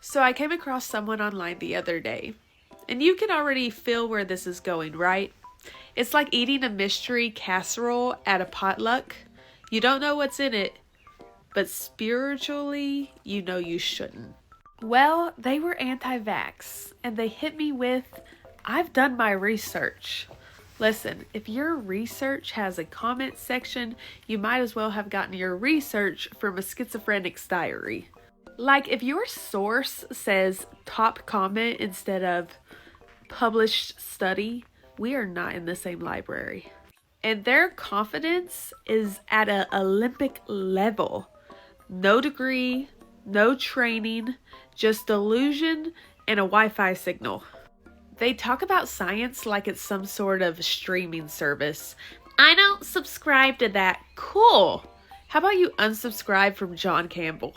So I came across someone online the other day, and you can already feel where this is going, right? It's like eating a mystery casserole at a potluck. You don't know what's in it, but spiritually, you know you shouldn't. Well, they were anti-vax, and they hit me with, I've done my research. Listen, if your research has a comment section, you might as well have gotten your research from a schizophrenic's diary. Like, if your source says top comment instead of published study, we are not in the same library. And their confidence is at an Olympic level. No degree, no training, just delusion and a Wi-Fi signal. They talk about science like it's some sort of streaming service. I don't subscribe to that. Cool. How about you unsubscribe from John Campbell?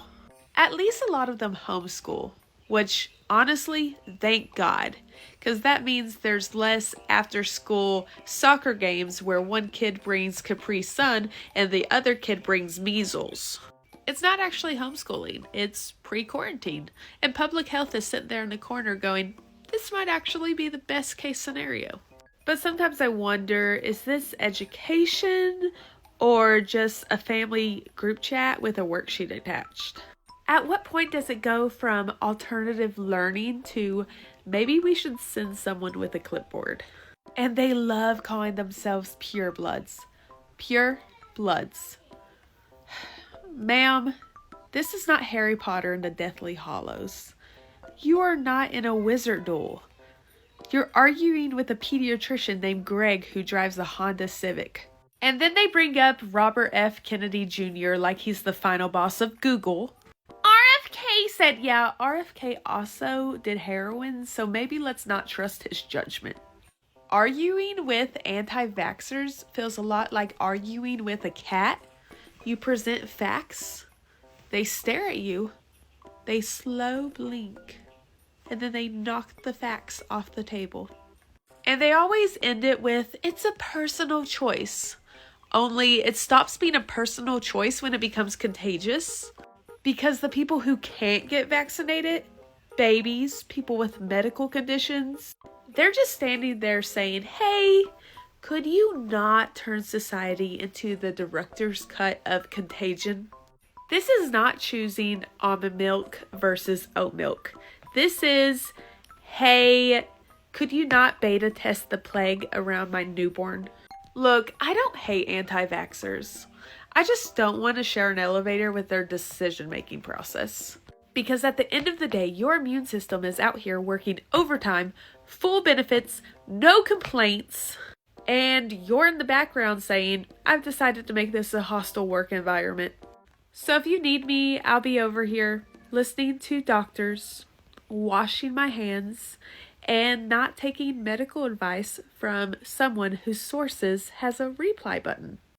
At least a lot of them homeschool, which honestly, thank God, because that means there's less after school soccer games where one kid brings Capri Sun and the other kid brings measles. It's not actually homeschooling, it's pre-quarantine, and public health is sitting there in the corner going, this might actually be the best case scenario. But sometimes I wonder, is this education or just a family group chat with a worksheet attached? At what point does it go from alternative learning to maybe we should send someone with a clipboard? And they love calling themselves pure bloods. Pure bloods. Ma'am, this is not Harry Potter and the Deathly Hallows. You are not in a wizard duel. You're arguing with a pediatrician named Greg who drives a Honda Civic. And then they bring up Robert F. Kennedy Jr. like he's the final boss of Google. RFK said, yeah, RFK also did heroin, so maybe let's not trust his judgment. Arguing with anti-vaxxers feels a lot like arguing with a cat. You present facts, they stare at you, they slow blink, and then they knock the facts off the table. And they always end it with, it's a personal choice. Only it stops being a personal choice when it becomes contagious. Because the people who can't get vaccinated, babies, people with medical conditions, they're just standing there saying, hey, could you not turn society into the director's cut of Contagion? This is not choosing almond milk versus oat milk. This is, hey, could you not beta test the plague around my newborn? Look, I don't hate anti-vaxxers. I just don't want to share an elevator with their decision-making process. Because at the end of the day, your immune system is out here working overtime, full benefits, no complaints, and you're in the background saying, I've decided to make this a hostile work environment. So if you need me, I'll be over here listening to doctors, washing my hands, and not taking medical advice from someone whose sources has a reply button.